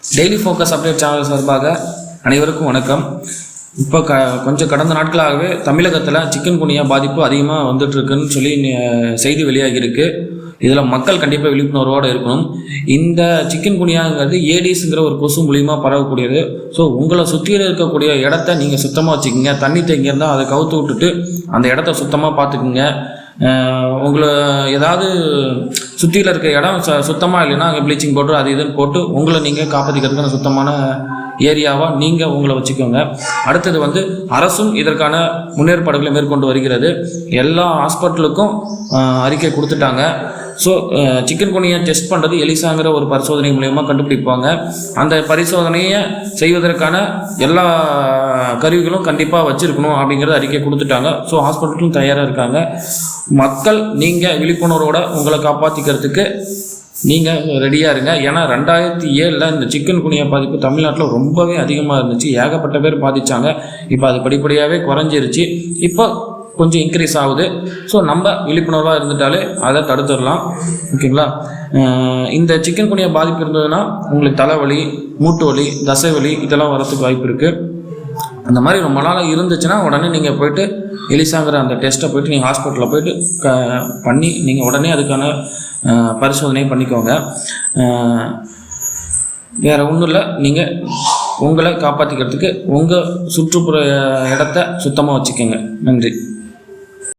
Daily focus update channel சார்பாக அனைவருக்கும் வணக்கம். இப்போ கொஞ்சம் கடந்த நாட்களாகவே தமிழகத்தில் சிக்கன் குனியா பாதிப்பு அதிகமாக வந்துட்டுருக்குன்னு சொல்லி செய்தி வெளியாகியிருக்கு. இதில் மக்கள் கண்டிப்பாக விழிப்புணர்வோடு இருக்கணும். இந்த சிக்கன் குனியாங்கிறது ஏடிஸுங்கிற ஒரு கொசு மூலியமாக பரவக்கூடியது. ஸோ உங்களை சுற்றியில் இருக்கக்கூடிய இடத்த நீங்கள் சுத்தமாக வச்சுக்கோங்க. தண்ணி தேங்கி இருந்தால் அதை கவுத்து விட்டுட்டு அந்த இடத்த சுத்தமாக பார்த்துக்குங்க. உங்களை ஏதாவது சுற்றியில் இருக்க இடம் சுத்தமாக இல்லைன்னா அங்கே ப்ளீச்சிங் பவுடர் அது இதுன்னு போட்டு உங்களை நீங்கள் காப்பாற்றிக்கிறதுக்கான சுத்தமான ஏரியாவாக நீங்கள் உங்களை வச்சுக்கோங்க. அடுத்தது அரசும் இதற்கான முன்னேற்பாடுகளை மேற்கொண்டு வருகிறது. எல்லா ஹாஸ்பிட்டலுக்கும் அறிக்கை கொடுத்துட்டாங்க. ஸோ சிக்கன் குனியா டெஸ்ட் பண்ணுறது எலிசாங்கிற ஒரு பரிசோதனை மூலயமா கண்டுபிடிப்பாங்க. அந்த பரிசோதனையை செய்வதற்கான எல்லா கருவிகளும் கண்டிப்பாக வச்சுருக்கணும் அப்படிங்கிறத அறிக்கை கொடுத்துட்டாங்க. ஸோ ஹாஸ்பிட்டலும் தயாராக இருக்காங்க. மக்கள் நீங்கள் விழிப்புணர்வோட உங்களை காப்பாற்றிக்கிறதுக்கு நீங்கள் ரெடியாக இருங்க. ஏன்னா 2007 இந்த சிக்கன் குனியா பாதிப்பு தமிழ்நாட்டில் ரொம்பவே அதிகமாக இருந்துச்சு. ஏகப்பட்ட பேர் பாதித்தாங்க. இப்போ அது படிப்படியாகவே குறைஞ்சிருச்சு. இப்போ கொஞ்சம் இன்க்ரீஸ் ஆகுது. ஸோ நம்ம விழிப்புணர்வாக இருந்துட்டாலே அதை தடுத்துடலாம். ஓகேங்களா? இந்த சிக்கன் குனியா பாதிப்பு இருந்ததுன்னா உங்களுக்கு தலைவலி, மூட்டு வலி, தசை வலி இதெல்லாம் வரத்துக்கு வாய்ப்பு இருக்குது. அந்த மாதிரி ரொம்ப நாள் இருந்துச்சுன்னா உடனே நீங்கள் போய்ட்டு எலிசாங்கிற அந்த டெஸ்ட்டை போய்ட்டு நீங்கள் ஹாஸ்பிட்டலில் போய்ட்டு பண்ணி நீங்கள் உடனே அதுக்கான பரிசோதனை பண்ணிக்கோங்க. வேறு ஒன்றும் இல்லை. நீங்கள் உங்களை காப்பாற்றிக்கிறதுக்கு உங்கள் சுற்றுப்புற இடத்த சுத்தமாக வச்சுக்கோங்க. நன்றி.